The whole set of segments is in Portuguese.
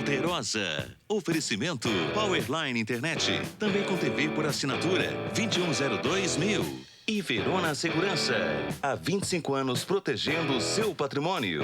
Alterosa. Oferecimento Powerline Internet. Também com TV por assinatura. 2102.000. E Verona Segurança. Há 25 anos protegendo o seu patrimônio.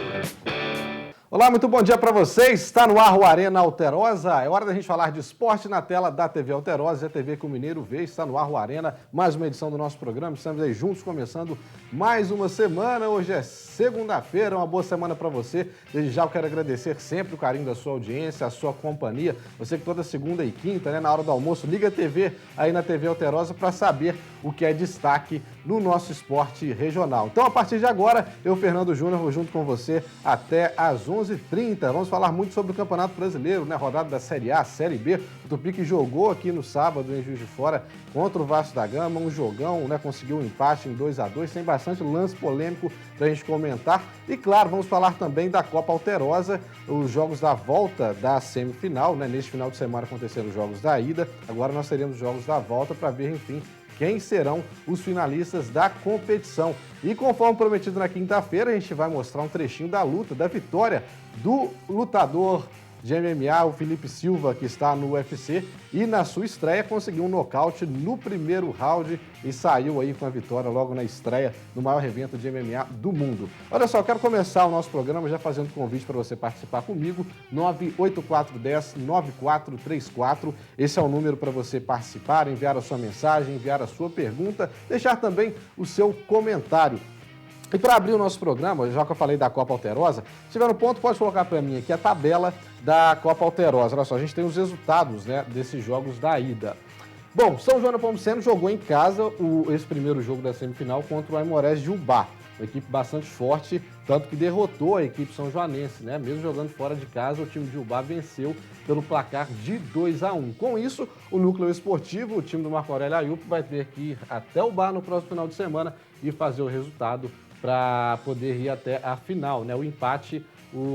Olá, muito bom dia para vocês. Está no ar o Arena Alterosa. É hora da gente falar de esporte na tela da TV Alterosa e a TV que o Mineiro vê. Está no ar o Arena, mais uma edição do nosso programa. Estamos aí juntos, começando mais uma semana. Hoje é segunda-feira, uma boa semana para você. Desde já eu quero agradecer sempre o carinho da sua audiência, a sua companhia. Você que toda segunda e quinta, na hora do almoço, liga a TV aí na TV Alterosa para saber o que é destaque no nosso esporte regional. Então, a partir de agora, eu, Fernando Júnior, vou junto com você até às 11h30. Vamos falar muito sobre o Campeonato Brasileiro, rodada da Série A, Série B. O Tupi que jogou aqui no sábado em Juiz de Fora contra o Vasco da Gama, um jogão, conseguiu um empate em 2-2, tem bastante lance polêmico para a gente comentar. E claro, vamos falar também da Copa Alterosa, os jogos da volta da semifinal, Neste final de semana aconteceram os jogos da ida, agora nós teremos os jogos da volta para ver, enfim, quem serão os finalistas da competição. E conforme prometido na quinta-feira, a gente vai mostrar um trechinho da luta, da vitória do lutador de MMA, o Felipe Silva, que está no UFC, e na sua estreia conseguiu um nocaute no primeiro round e saiu aí com a vitória logo na estreia no maior evento de MMA do mundo. Olha só, eu quero começar o nosso programa já fazendo convite para você participar comigo, 98410-9434. Esse é o número para você participar, enviar a sua mensagem, enviar a sua pergunta, deixar também o seu comentário. E para abrir o nosso programa, já que eu falei da Copa Alterosa, se tiver no ponto, pode colocar para mim aqui a tabela da Copa Alterosa. Olha só, a gente tem os resultados desses jogos da ida. Bom, São João Nepomuceno jogou em casa esse primeiro jogo da semifinal contra o Aimorés de Ubá. Uma equipe bastante forte, tanto que derrotou a equipe são joanense, Mesmo jogando fora de casa, o time de Ubá venceu pelo placar de 2-1. Com isso, o núcleo esportivo, o time do Marco Aurélio Ayup, vai ter que ir até Ubá no próximo final de semana e fazer o resultado para poder ir até a final, O empate,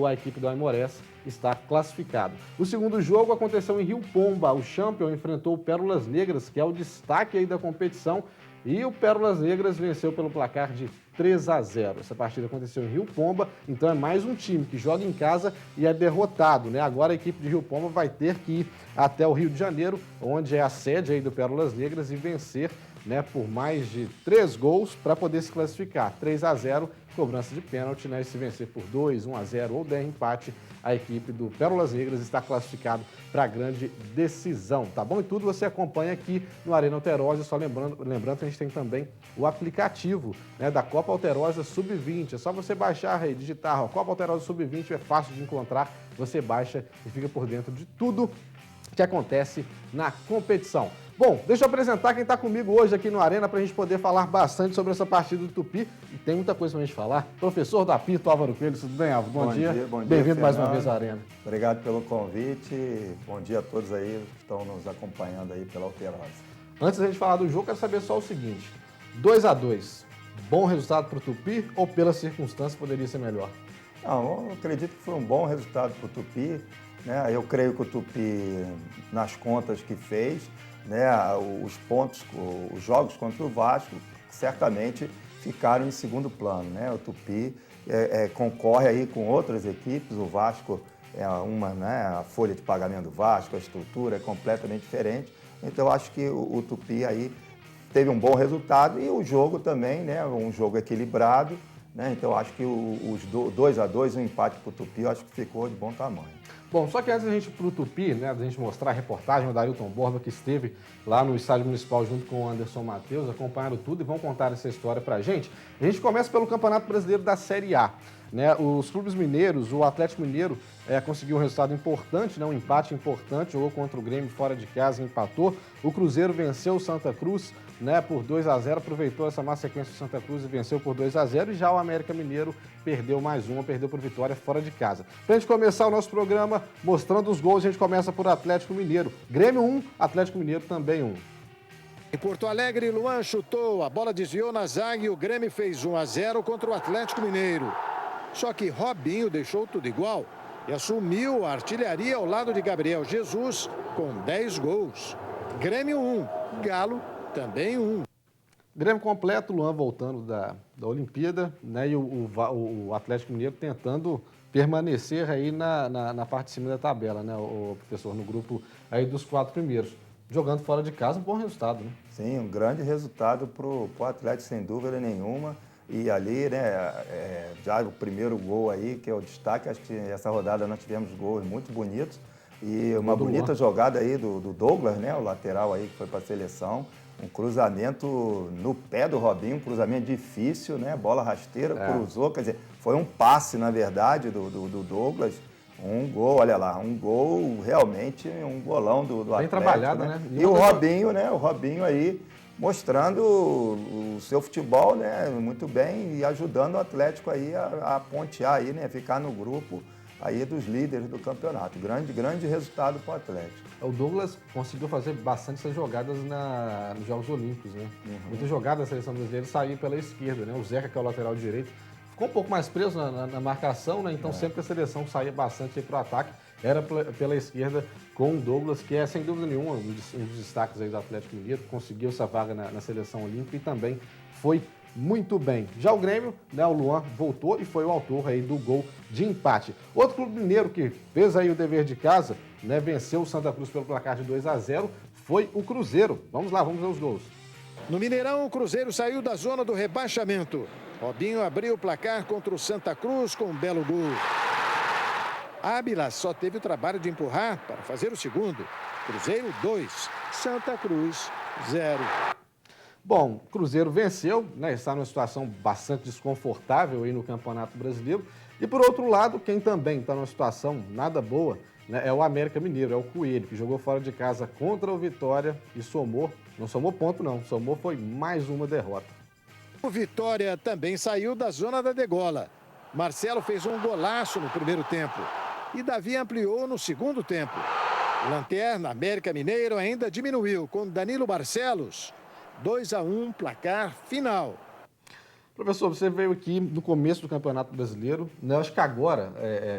a equipe do Aimorés está classificado. O segundo jogo aconteceu em Rio Pomba. O Champion enfrentou o Pérolas Negras, que é o destaque aí da competição, e o Pérolas Negras venceu pelo placar de 3-0. Essa partida aconteceu em Rio Pomba, então é mais um time que joga em casa e é derrotado, Agora a equipe de Rio Pomba vai ter que ir até o Rio de Janeiro, onde é a sede aí do Pérolas Negras, e vencer por mais de 3 gols para poder se classificar. 3-0, cobrança de pênalti, E se vencer por 2, 1-0 ou der empate, a equipe do Pérolas Negras está classificado para a grande decisão, tá bom? E tudo você acompanha aqui no Arena Alterosa, só lembrando que a gente tem também o aplicativo da Copa Alterosa Sub-20. É só você baixar e digitar, Copa Alterosa Sub-20, é fácil de encontrar, você baixa e fica por dentro de tudo que acontece na competição. Bom, deixa eu apresentar quem está comigo hoje aqui no Arena para a gente poder falar bastante sobre essa partida do Tupi. E tem muita coisa para a gente falar. Professor do apito, Álvaro Coelho, tudo bem, Álvaro? Bom dia. Bem-vindo mais uma vez à Arena. Obrigado pelo convite. Bom dia a todos aí que estão nos acompanhando aí pela Alterosa. Antes da gente falar do jogo, quero saber só o seguinte. 2-2, bom resultado para o Tupi ou pelas circunstâncias poderia ser melhor? Não, eu acredito que foi um bom resultado para o Tupi. Eu creio que o Tupi, nas contas que fez, os pontos, os jogos contra o Vasco, certamente ficaram em segundo plano, O Tupi concorre aí com outras equipes, o Vasco é a folha de pagamento do Vasco, a estrutura é completamente diferente, então eu acho que o Tupi aí teve um bom resultado e o jogo também, um jogo equilibrado, então eu acho que os 2-2, o empate para o Tupi, eu acho que ficou de bom tamanho. Bom, só que antes da gente ir para o Tupi, da gente mostrar a reportagem do Ailton Borba, que esteve lá no Estádio Municipal junto com o Anderson Matheus, acompanharam tudo e vão contar essa história para a gente começa pelo Campeonato Brasileiro da Série A. Os clubes mineiros, o Atlético Mineiro conseguiu um resultado importante, um empate importante, jogou contra o Grêmio fora de casa e empatou. O Cruzeiro venceu o Santa Cruz por 2-0, aproveitou essa má sequência do Santa Cruz e venceu por 2-0. E já o América Mineiro perdeu mais uma, perdeu por vitória fora de casa. Para a gente começar o nosso programa mostrando os gols, a gente começa por Atlético Mineiro. Grêmio 1, Atlético Mineiro também 1. Em Porto Alegre, Luan chutou, a bola desviou na zaga e o Grêmio fez 1-0 contra o Atlético Mineiro. Só que Robinho deixou tudo igual e assumiu a artilharia ao lado de Gabriel Jesus com 10 gols. Grêmio 1, Galo também 1. Grêmio completo, Luan voltando da Olimpíada, e o Atlético Mineiro tentando permanecer aí na parte de cima da tabela, né, o professor, no grupo aí dos 4 primeiros. Jogando fora de casa, um bom resultado, né? Sim, um grande resultado para o Atlético, sem dúvida nenhuma. E ali, né, já o primeiro gol aí, que é o destaque, acho que essa rodada nós tivemos gols muito bonitos. E uma bonita jogada aí do Douglas, né, o lateral aí que foi para a seleção. Um cruzamento no pé do Robinho, um cruzamento difícil, né, bola rasteira, cruzou, quer dizer, foi um passe, na verdade, do Douglas. Um gol, olha lá, um gol realmente, um golão do Atlético. Bem trabalhado, né? E o Robinho, né, o Robinho aí mostrando o seu futebol, né, muito bem e ajudando o Atlético aí a pontear aí, né, ficar no grupo aí dos líderes do campeonato. Grande resultado para o Atlético. O Douglas conseguiu fazer bastante essas jogadas nos Jogos Olímpicos, né? Muitas jogadas da seleção brasileira saíram pela esquerda, né? O Zeca, que é o lateral direito, ficou um pouco mais preso na marcação, né? Então sempre a seleção saía bastante para o ataque, era pela esquerda com o Douglas, que é sem dúvida nenhuma um dos destaques aí do Atlético Mineiro, conseguiu essa vaga na seleção olímpica e também foi muito bem. Já o Grêmio, né, o Luan voltou e foi o autor aí do gol de empate. Outro clube mineiro que fez aí o dever de casa, né, venceu o Santa Cruz pelo placar de 2-0, foi o Cruzeiro. Vamos lá, vamos ver os gols. No Mineirão, o Cruzeiro saiu da zona do rebaixamento. Robinho abriu o placar contra o Santa Cruz com um belo gol. Ábila só teve o trabalho de empurrar para fazer o segundo. Cruzeiro 2, Santa Cruz 0. Bom, o Cruzeiro venceu, né, está numa situação bastante desconfortável aí no Campeonato Brasileiro. E por outro lado, quem também está numa situação nada boa, né, é o América Mineiro, é o Coelho, que jogou fora de casa contra o Vitória e não somou ponto não, foi mais uma derrota. O Vitória também saiu da zona da degola. Marcelo fez um golaço no primeiro tempo e Davi ampliou no segundo tempo. O Lanterna, América Mineiro, ainda diminuiu com Danilo Barcelos. 2-1, placar final. Professor, você veio aqui no começo do Campeonato Brasileiro, né? Acho que agora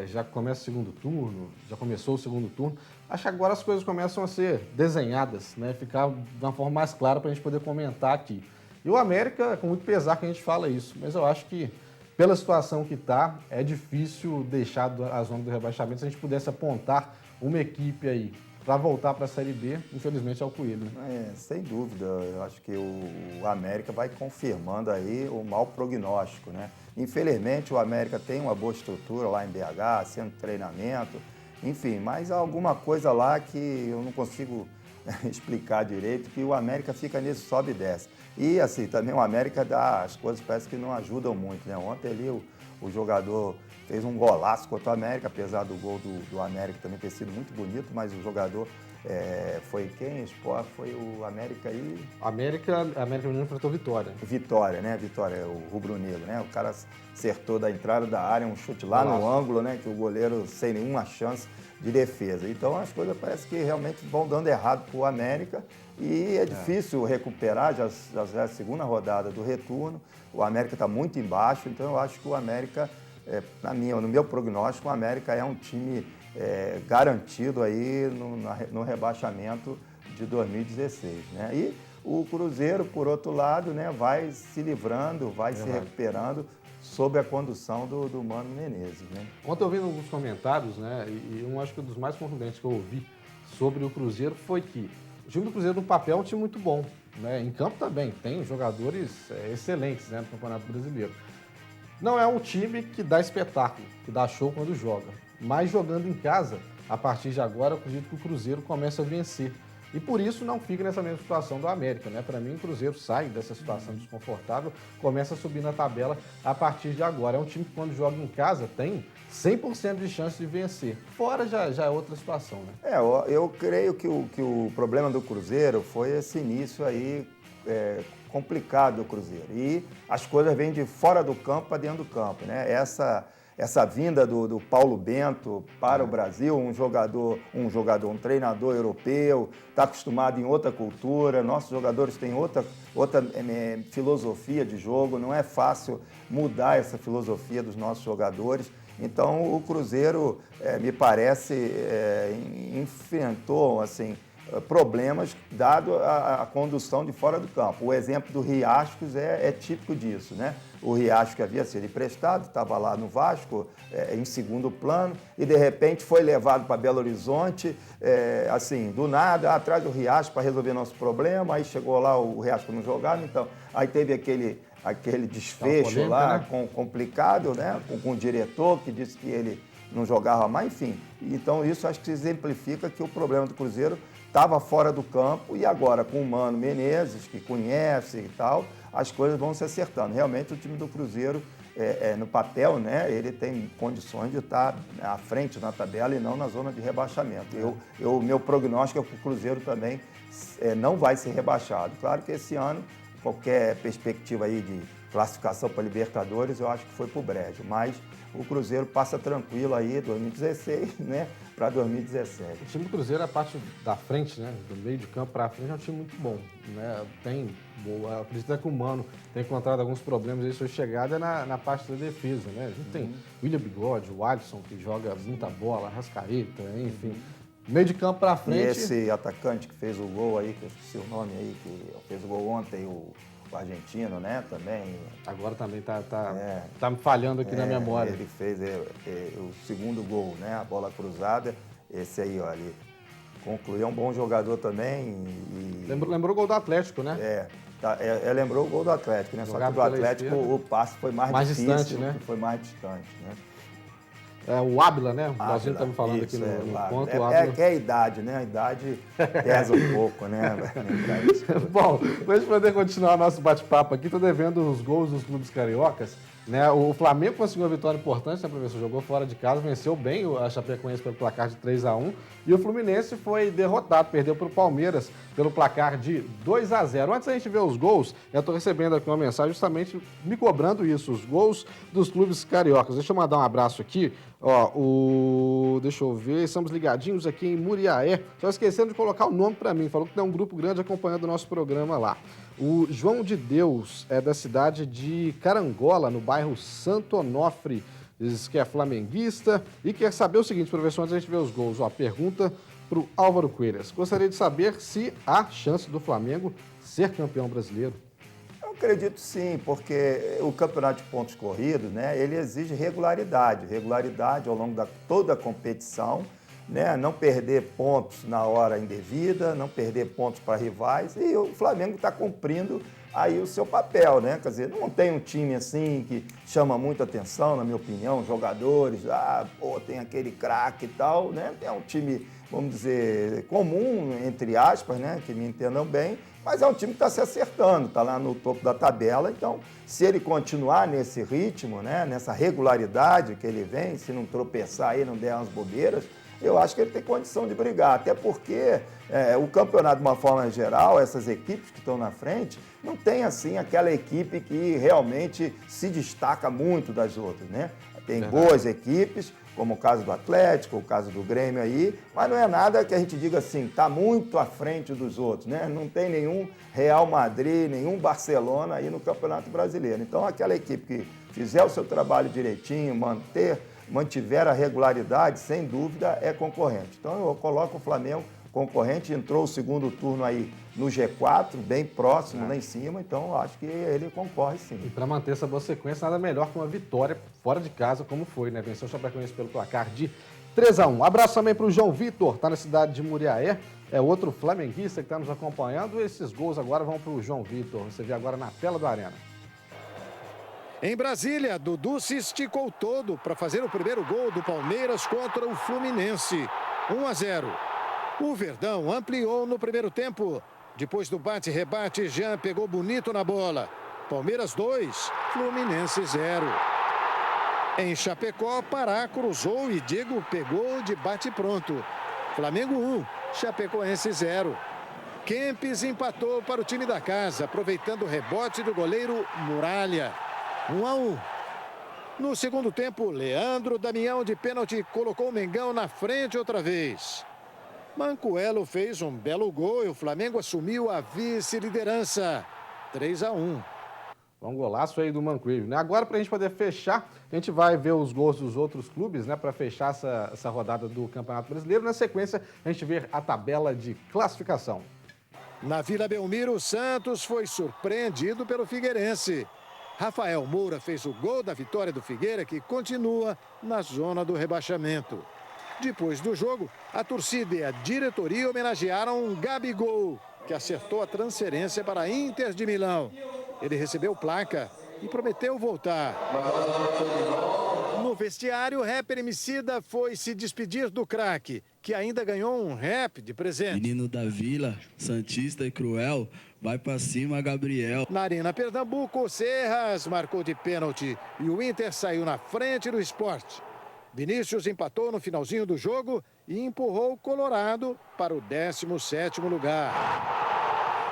já começa o segundo turno, já começou o segundo turno. Acho que agora as coisas começam a ser desenhadas, né? Ficar de uma forma mais clara para a gente poder comentar aqui. E o América, com muito pesar que a gente fala isso, mas eu acho que pela situação que está, é difícil deixar a zona do rebaixamento. Se a gente pudesse apontar uma equipe aí para voltar para a Série B, infelizmente é o Coelho. Né? Sem dúvida, eu acho que o América vai confirmando aí o mau prognóstico, né? Infelizmente o América tem uma boa estrutura lá em BH, sendo treinamento, enfim, mas há alguma coisa lá que eu não consigo explicar direito, que o América fica nisso, sobe e desce. E assim, também o América as coisas parece que não ajudam muito, né? Ontem ali o jogador fez um golaço contra o América, apesar do gol do América também ter sido muito bonito, mas o jogador foi quem? Foi o América aí? América Mineiro enfrentou Vitória. Vitória, né? Vitória, o rubro-negro, né? O cara acertou da entrada da área, um chute lá no ângulo, né? Que o goleiro sem nenhuma chance de defesa. Então as coisas parece que realmente vão dando errado para o América e é difícil recuperar, já é a segunda rodada do retorno. O América está muito embaixo, então eu acho que o América, no meu prognóstico, o América é um time garantido aí no rebaixamento de 2016. Né? E o Cruzeiro, por outro lado, né, vai se livrando, vai se recuperando sob a condução do Mano Menezes. Né? Ontem eu vi alguns comentários, né, e eu acho que um dos mais contundentes que eu ouvi sobre o Cruzeiro foi que o time do Cruzeiro no papel é um time muito bom. Né? Em campo também, tem jogadores excelentes, né, no Campeonato Brasileiro. Não é um time que dá espetáculo, que dá show quando joga. Mas jogando em casa, a partir de agora, eu acredito que o Cruzeiro começa a vencer. E por isso não fica nessa mesma situação do América, né? Para mim, o Cruzeiro sai dessa situação desconfortável, começa a subir na tabela a partir de agora. É um time que, quando joga em casa, tem 100% de chance de vencer. Fora já é outra situação, né? Eu creio que o problema do Cruzeiro foi esse início aí complicado do Cruzeiro. E as coisas vêm de fora do campo para dentro do campo, né? Essa vinda do Paulo Bento para o Brasil, um treinador europeu, está acostumado em outra cultura, nossos jogadores têm outra filosofia de jogo, não é fácil mudar essa filosofia dos nossos jogadores. Então, o Cruzeiro, me parece, enfrentou assim, problemas, dado a condução de fora do campo. O exemplo do Riascos é típico disso, né? O Riascos, que havia sido emprestado, estava lá no Vasco, em segundo plano, e de repente foi levado para Belo Horizonte, assim, do nada, atrás do Riascos para resolver nosso problema, aí chegou lá, o Riascos não jogava, então, aí teve aquele desfecho polêmica, lá, né? Complicado, né? Com o diretor, que disse que ele não jogava mais, enfim. Então, isso acho que exemplifica que o problema do Cruzeiro estava fora do campo e agora, com o Mano Menezes, que conhece e tal, as coisas vão se acertando. Realmente, o time do Cruzeiro, no papel, né, ele tem condições de estar à frente na tabela e não na zona de rebaixamento. Meu prognóstico é que o Cruzeiro também não vai ser rebaixado. Claro que esse ano, qualquer perspectiva aí de classificação para Libertadores, eu acho que foi para o brejo, mas o Cruzeiro passa tranquilo aí, 2016, né, para 2017. O time do Cruzeiro, a parte da frente, né, do meio de campo para frente, é um time muito bom, né, acredito que o Mano tem encontrado alguns problemas aí, sua chegada na parte da defesa, né, a gente tem William Bigode, o Alisson, que joga muita bola, Arrascaeta, enfim. Meio de campo para frente. E esse atacante que fez o gol aí, que eu esqueci o nome aí, que fez o gol ontem, o argentino, né, também. Agora também tá me falhando aqui na memória. Ele fez o segundo gol, né, a bola cruzada. Esse aí, ó, ele concluiu, é um bom jogador também. Lembrou o gol do Atlético, né? Lembrou o gol do Atlético, né? Só que do Atlético o passe foi mais difícil, distante, né? Foi mais distante, né? O Ábila, né? O Brasil tá me falando isso, aqui no ponto. É a idade, né? A idade pesa um pouco, né? Bom, para a gente poder continuar nosso bate-papo aqui, tô devendo os gols dos clubes cariocas. Né? O Flamengo conseguiu uma vitória importante, né, professor? Jogou fora de casa, venceu bem a Chapecoense pelo placar de 3-1. E o Fluminense foi derrotado, perdeu para o Palmeiras pelo placar de 2-0. Antes da gente ver os gols, eu estou recebendo aqui uma mensagem justamente me cobrando isso, os gols dos clubes cariocas. Deixa eu mandar um abraço aqui. Deixa eu ver, estamos ligadinhos aqui em Muriaé. Só esquecendo de colocar o nome para mim, falou que tem um grupo grande acompanhando o nosso programa lá. O João de Deus é da cidade de Carangola, no bairro Santo Onofre, diz que é flamenguista e quer saber o seguinte, professor, antes da gente ver os gols. Pergunta para o Álvaro Coelhas. Gostaria de saber se há chance do Flamengo ser campeão brasileiro. Eu acredito sim, porque o campeonato de pontos corridos, né, ele exige regularidade ao longo da toda a competição, né, não perder pontos na hora indevida, não perder pontos para rivais, e o Flamengo está cumprindo aí o seu papel, né? Quer dizer, não tem um time assim que chama muita atenção, na minha opinião, jogadores, tem aquele craque e tal, né? É um time, vamos dizer, comum, entre aspas, né? Que me entendam bem, mas é um time que está se acertando, está lá no topo da tabela, então, se ele continuar nesse ritmo, né? Nessa regularidade que ele vem, se não tropeçar aí, não der umas bobeiras, eu acho que ele tem condição de brigar, até porque o campeonato, de uma forma geral, essas equipes que estão na frente, não tem, assim, aquela equipe que realmente se destaca muito das outras, né? Tem boas equipes, como o caso do Atlético, o caso do Grêmio aí, mas não é nada que a gente diga assim, está muito à frente dos outros, né? Não tem nenhum Real Madrid, nenhum Barcelona aí no Campeonato Brasileiro. Então, aquela equipe que fizer o seu trabalho direitinho, mantiver a regularidade, sem dúvida, é concorrente. Então, eu coloco o Flamengo concorrente, entrou o segundo turno aí no G4, bem próximo, lá em cima, então eu acho que ele concorre sim. E para manter essa boa sequência, nada melhor que uma vitória fora de casa, como foi, né? Venceu o Chapecoense pelo placar de 3-1. Abraço também para o João Vitor, está na cidade de Muriaé, é outro flamenguista que está nos acompanhando. E esses gols agora vão para o João Vitor, você vê agora na tela do Arena. Em Brasília, Dudu se esticou todo para fazer o primeiro gol do Palmeiras contra o Fluminense. 1-0. O Verdão ampliou no primeiro tempo. Depois do bate-rebate, Jean pegou bonito na bola. Palmeiras 2, Fluminense 0. Em Chapecó, Pará cruzou e Diego pegou de bate-pronto. Flamengo 1, Chapecoense 0. Kempis empatou para o time da casa, aproveitando o rebote do goleiro Muralha. 1-1. No segundo tempo, Leandro Damião de pênalti colocou o Mengão na frente outra vez. Mancuelo fez um belo gol e o Flamengo assumiu a vice-liderança. 3-1. Foi um golaço aí do Manquillo, né? Agora, para a gente poder fechar, a gente vai ver os gols dos outros clubes, né? Para fechar essa rodada do Campeonato Brasileiro. Na sequência, a gente vê a tabela de classificação. Na Vila Belmiro, o Santos foi surpreendido pelo Figueirense. Rafael Moura fez o gol da vitória do Figueira, que continua na zona do rebaixamento. Depois do jogo, a torcida e a diretoria homenagearam um Gabigol, que acertou a transferência para a Inter de Milão. Ele recebeu placa e prometeu voltar. No vestiário, o rapper Emicida foi se despedir do craque, que ainda ganhou um rap de presente. Menino da Vila, santista e cruel, vai pra cima, Gabriel. Na Arena Pernambuco, Serras marcou de pênalti e o Inter saiu na frente do Sport. Vinícius empatou no finalzinho do jogo e empurrou o Colorado para o 17º lugar.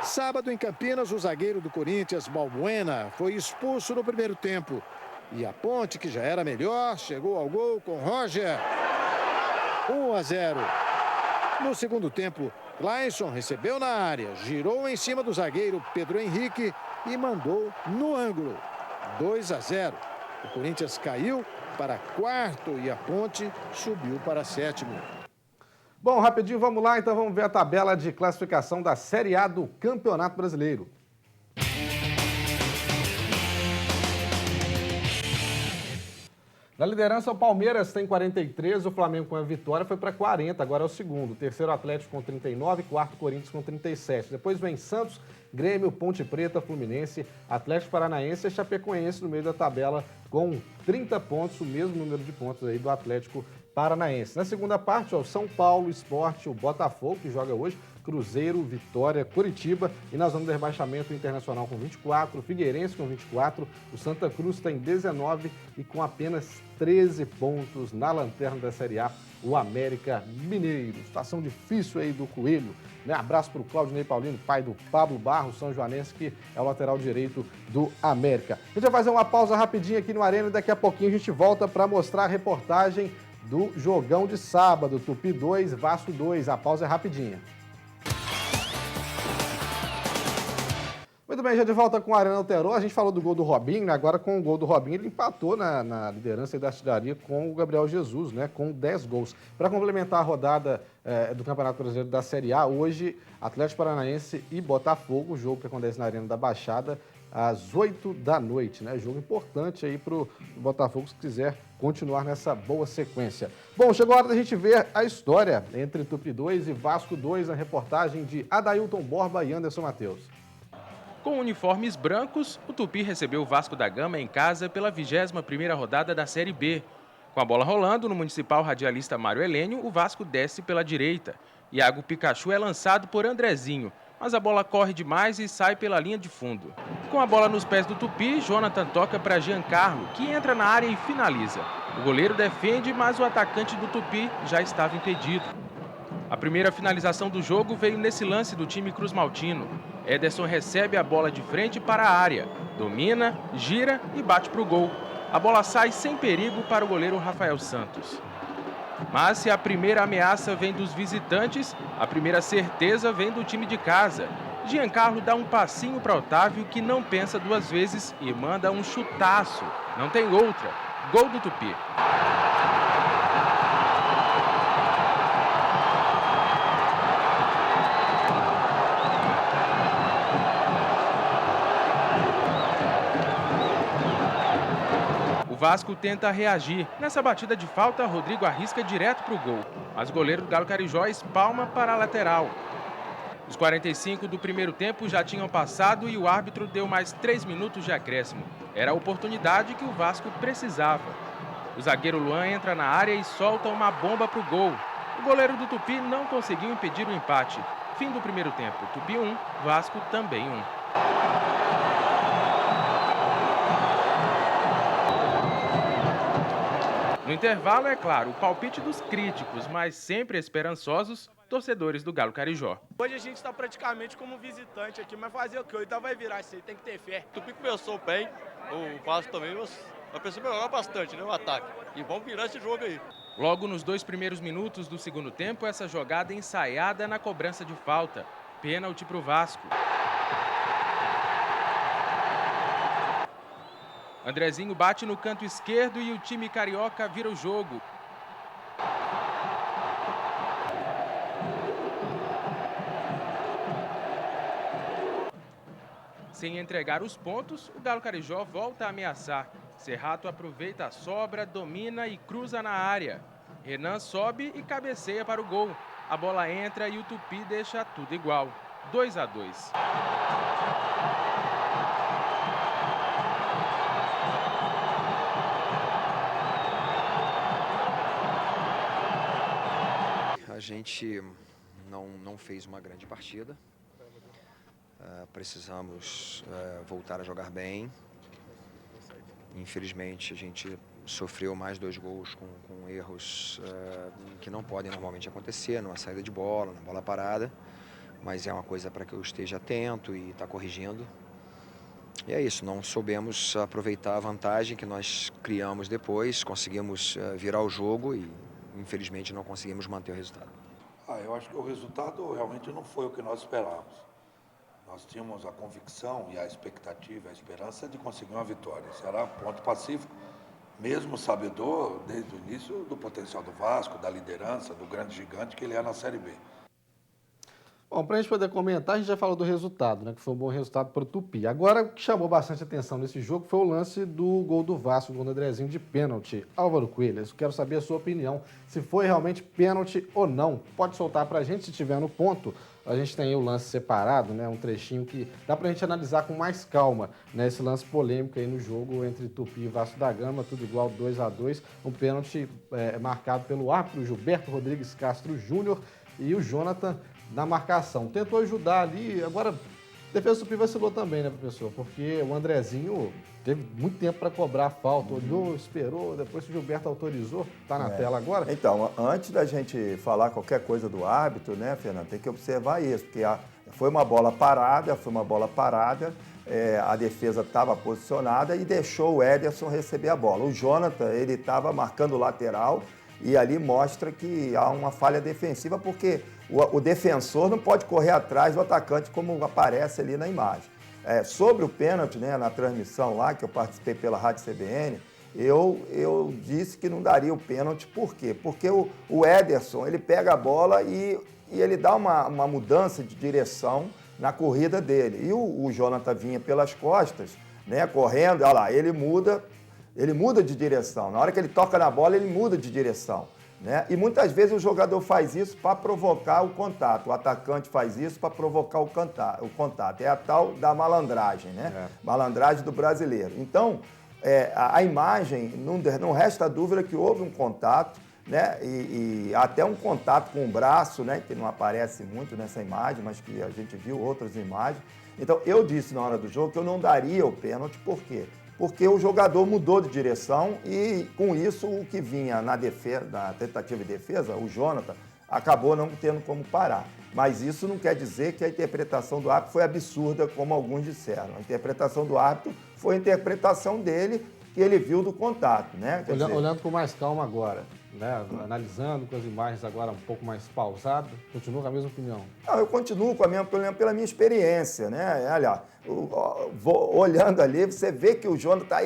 Sábado, em Campinas, o zagueiro do Corinthians, Balbuena, foi expulso no primeiro tempo. E a Ponte, que já era melhor, chegou ao gol com Roger. 1-0. No segundo tempo, Clayson recebeu na área, girou em cima do zagueiro Pedro Henrique e mandou no ângulo. 2-0. O Corinthians caiu para quarto e a Ponte subiu para sétimo. Bom, rapidinho, vamos lá, então vamos ver a tabela de classificação da Série A do Campeonato Brasileiro. Na liderança, o Palmeiras tem 43, o Flamengo com a vitória foi para 40, agora é o segundo. O terceiro, Atlético com 39, quarto, Corinthians com 37. Depois vem Santos, Grêmio, Ponte Preta, Fluminense, Atlético Paranaense e Chapecoense no meio da tabela com 30 pontos, o mesmo número de pontos aí do Atlético Paranaense. Na segunda parte, o São Paulo, Sport, o Botafogo, que joga hoje, Cruzeiro, Vitória, Curitiba e na zona de rebaixamento o Internacional com 24, o Figueirense com 24, o Santa Cruz tem 19 e com apenas 13 pontos na lanterna da Série A, o América Mineiro. Situação difícil aí do Coelho, né? Abraço para o Claudinei Paulino, pai do Pablo Barros, São Joanense, que é o lateral direito do América. A gente vai fazer uma pausa rapidinho aqui no Arena e daqui a pouquinho a gente volta para mostrar a reportagem do jogão de sábado, Tupi 2, Vasco 2. A pausa é rapidinha. Muito bem, já de volta com a Arena Alterô. A gente falou do gol do Robinho, né? Agora com o gol do Robinho ele empatou na liderança da artilharia com o Gabriel Jesus, né? Com 10 gols. Para complementar a rodada do Campeonato Brasileiro da Série A, hoje Atlético Paranaense e Botafogo, jogo que acontece na Arena da Baixada, às 8 da noite, né? Jogo importante aí para o Botafogo se quiser continuar nessa boa sequência. Bom, chegou a hora da gente ver a história entre Tupi 2 e Vasco 2 na reportagem de Adailton Borba e Anderson Matheus. Com uniformes brancos, o Tupi recebeu o Vasco da Gama em casa pela 21ª rodada da Série B. Com a bola rolando no municipal radialista Mário Helênio, o Vasco desce pela direita. Iago Pikachu é lançado por Andrezinho, mas a bola corre demais e sai pela linha de fundo. Com a bola nos pés do Tupi, Jonathan toca para Giancarlo, que entra na área e finaliza. O goleiro defende, mas o atacante do Tupi já estava impedido. A primeira finalização do jogo veio nesse lance do time cruzmaltino. Ederson recebe a bola de frente para a área, domina, gira e bate para o gol. A bola sai sem perigo para o goleiro Rafael Santos. Mas se a primeira ameaça vem dos visitantes, a primeira certeza vem do time de casa. Giancarlo dá um passinho para Otávio, que não pensa duas vezes e manda um chutaço. Não tem outra. Gol do Tupi. O Vasco tenta reagir. Nessa batida de falta, Rodrigo arrisca direto para o gol. Mas o goleiro do Galo Carijó espalma para a lateral. Os 45 do primeiro tempo já tinham passado e o árbitro deu mais 3 minutos de acréscimo. Era a oportunidade que o Vasco precisava. O zagueiro Luan entra na área e solta uma bomba para o gol. O goleiro do Tupi não conseguiu impedir o empate. Fim do primeiro tempo. Tupi 1, Vasco também 1. No intervalo, é claro, o palpite dos críticos, mas sempre esperançosos, torcedores do Galo Carijó. Hoje a gente está praticamente como visitante aqui, mas fazer o quê? Então vai virar isso aí, tem que ter fé. O Tupi começou bem, o Vasco também, mas pensou melhorar bastante, né, o ataque. E vamos virar esse jogo aí. Logo nos 2 primeiros minutos do segundo tempo, essa jogada ensaiada na cobrança de falta. Pênalti para o Vasco. Andrezinho bate no canto esquerdo e o time carioca vira o jogo. Sem entregar os pontos, o Galo Carijó volta a ameaçar. Serrato aproveita a sobra, domina e cruza na área. Renan sobe e cabeceia para o gol. A bola entra e o Tupi deixa tudo igual. 2-2. A gente não fez uma grande partida. Precisamos voltar a jogar bem. Infelizmente, a gente sofreu mais 2 gols com erros que não podem normalmente acontecer, numa saída de bola, na bola parada. Mas é uma coisa para que eu esteja atento e estar corrigindo. E é isso, não soubemos aproveitar a vantagem que nós criamos depois, conseguimos virar o jogo e infelizmente não conseguimos manter o resultado. Eu acho que o resultado realmente não foi o que nós esperávamos. Nós tínhamos a convicção e a expectativa, a esperança de conseguir uma vitória. Isso era ponto pacífico, mesmo sabedor, desde o início, do potencial do Vasco, da liderança, do grande gigante que ele é na Série B. Bom, para a gente poder comentar, a gente já falou do resultado, né? Que foi um bom resultado para o Tupi. Agora, o que chamou bastante atenção nesse jogo foi o lance do gol do Vasco, o gol do Andrezinho de pênalti. Álvaro Coelho, eu quero saber a sua opinião, se foi realmente pênalti ou não. Pode soltar para a gente, se tiver no ponto. A gente tem aí o lance separado, né? Um trechinho que dá para a gente analisar com mais calma, né? Esse lance polêmico aí no jogo entre Tupi e Vasco da Gama, tudo igual, 2-2. Um pênalti marcado pelo árbitro Gilberto Rodrigues Castro Júnior e o Jonathan na marcação. Tentou ajudar ali, agora a defesa do Tupi vacilou também, né, professor? Porque o Andrezinho teve muito tempo para cobrar a falta, olhou, esperou, depois que o Gilberto autorizou, tá na tela agora. Então, antes da gente falar qualquer coisa do árbitro, né, Fernando, tem que observar isso, porque foi uma bola parada, a defesa estava posicionada e deixou o Ederson receber a bola. O Jonathan, ele estava marcando o lateral e ali mostra que há uma falha defensiva, porque o defensor não pode correr atrás do atacante como aparece ali na imagem. Sobre o pênalti, né, na transmissão lá, que eu participei pela Rádio CBN, eu disse que não daria o pênalti. Por quê? Porque o Ederson, ele pega a bola e ele dá uma mudança de direção na corrida dele. E o Jonathan vinha pelas costas, né, correndo, olha lá, ele muda de direção. Na hora que ele toca na bola, ele muda de direção, né? E muitas vezes o jogador faz isso para provocar o contato. O atacante faz isso para provocar o contato. É a tal da malandragem, né? Malandragem do brasileiro. Então, a imagem, não resta dúvida que houve um contato, né? E até um contato com o braço, né? Que não aparece muito nessa imagem, mas que a gente viu outras imagens. Então, eu disse na hora do jogo que eu não daria o pênalti. Por quê? Porque o jogador mudou de direção e, com isso, o que vinha na tentativa de defesa, o Jonathan, acabou não tendo como parar. Mas isso não quer dizer que a interpretação do árbitro foi absurda, como alguns disseram. A interpretação do árbitro foi a interpretação dele, que ele viu do contato, né? Olhando com mais calma agora, né? Analisando com as imagens agora um pouco mais pausado, continua com a mesma opinião? Não, eu continuo com a mesma opinião pela minha experiência, né? Olha, olhando ali, você vê que o Jonathan,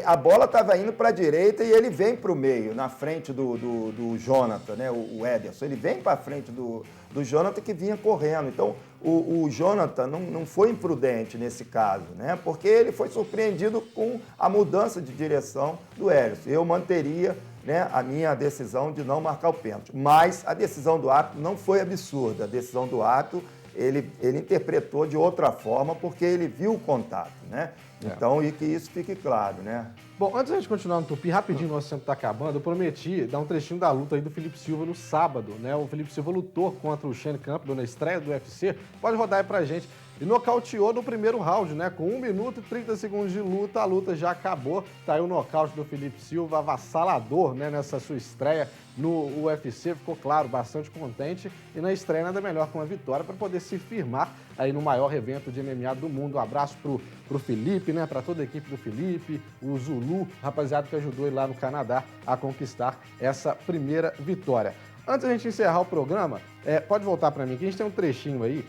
a bola estava indo para a direita e ele vem para o meio, na frente do Jonathan, né? O Ederson, ele vem para a frente do Jonathan que vinha correndo. Então, o Jonathan não foi imprudente nesse caso, né? Porque ele foi surpreendido com a mudança de direção do Ederson. Eu manteria, né, a minha decisão de não marcar o pênalti. Mas a decisão do árbitro não foi absurda. A decisão do árbitro, ele interpretou de outra forma porque ele viu o contato, né? Então, e que isso fique claro, né? Bom, antes da gente continuar no Tupi, rapidinho, nosso tempo está acabando, eu prometi dar um trechinho da luta aí do Felipe Silva no sábado, né? O Felipe Silva lutou contra o Shane Campbell na estreia do UFC. Pode rodar aí pra gente. E nocauteou no primeiro round, né? Com 1 minuto e 30 segundos de luta, a luta já acabou. Tá aí o nocaute do Felipe Silva, avassalador, né? Nessa sua estreia no UFC. Ficou, claro, bastante contente. E na estreia nada melhor que uma vitória para poder se firmar aí no maior evento de MMA do mundo. Um abraço pro Felipe, né? Para toda a equipe do Felipe, o Zulu, rapaziada que ajudou ele lá no Canadá a conquistar essa primeira vitória. Antes da gente encerrar o programa, pode voltar para mim, que a gente tem um trechinho aí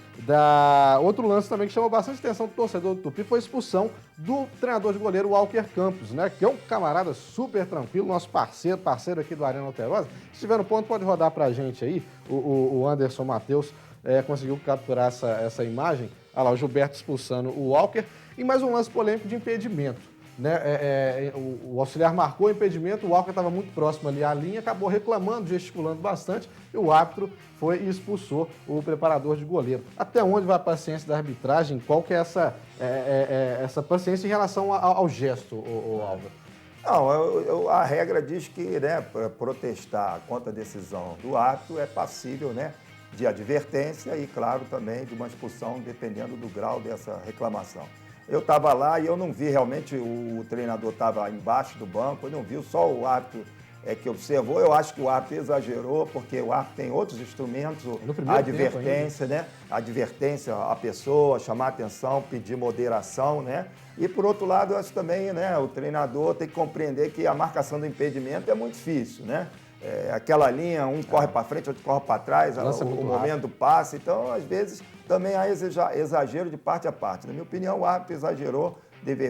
outro lance também que chamou bastante atenção do torcedor do Tupi, foi a expulsão do treinador de goleiro Walker Campos, né? Que é um camarada super tranquilo, nosso parceiro aqui do Arena Alterosa. Se tiver no ponto, pode rodar pra gente aí. O Anderson Matheus conseguiu capturar essa imagem. Olha lá, o Gilberto expulsando o Walker. E mais um lance polêmico de impedimento. Né? O auxiliar marcou o impedimento, o Walker estava muito próximo ali à linha, acabou reclamando, gesticulando bastante, e o árbitro foi e expulsou o preparador de goleiro. Até onde vai a paciência da arbitragem? Qual que é essa paciência em relação ao gesto, Álvaro? Não, a regra diz que, né, protestar contra a decisão do árbitro é passível, né, de advertência e, claro, também de uma expulsão, dependendo do grau dessa reclamação. Eu estava lá e eu não vi realmente, o treinador estava embaixo do banco, eu não vi, só o árbitro que observou. Eu acho que o árbitro exagerou, porque o árbitro tem outros instrumentos, a advertência, né? Advertência à pessoa, chamar a atenção, pedir moderação, né? E, por outro lado, eu acho também, né, o treinador tem que compreender que a marcação do impedimento é muito difícil, né? Aquela linha, um corre para frente, outro corre para trás, o momento do passe. Então, às vezes, também há exagero de parte a parte. Na minha opinião, o árbitro exagerou,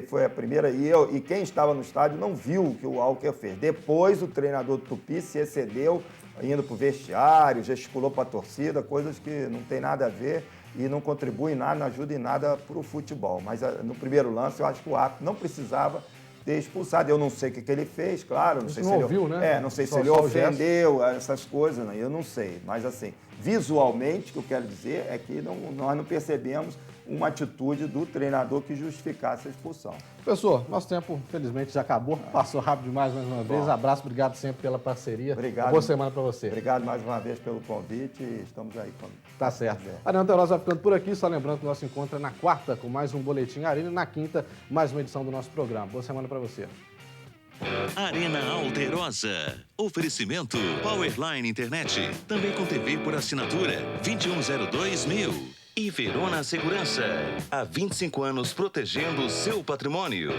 foi a primeira, e quem estava no estádio não viu o que o Walker fez. Depois, o treinador do Tupi se excedeu, indo para o vestiário, gesticulou para a torcida, coisas que não tem nada a ver e não contribuem em nada, não ajudam em nada para o futebol. Mas no primeiro lance, eu acho que o árbitro não precisava ter expulsado. Eu não sei o que ele fez, claro. Não sei se ele ouviu, né? Não sei se ele ofendeu, essas coisas, né? Eu não sei. Mas, assim, visualmente, o que eu quero dizer é que nós não percebemos uma atitude do treinador que justificasse a expulsão. Professor, nosso tempo, felizmente, já acabou. Passou rápido demais mais uma vez. Abraço, obrigado sempre pela parceria. Obrigado. Boa semana para você. Obrigado mais uma vez pelo convite e estamos aí. Tá certo. A Arena Alterosa vai ficando por aqui. Só lembrando que o nosso encontro é na quarta, com mais um Boletim Arena, e na quinta, mais uma edição do nosso programa. Boa semana para você. Arena Alterosa. Oferecimento Powerline Internet. Também com TV por assinatura 2102.000. E Verona Segurança. Há 25 anos protegendo o seu patrimônio.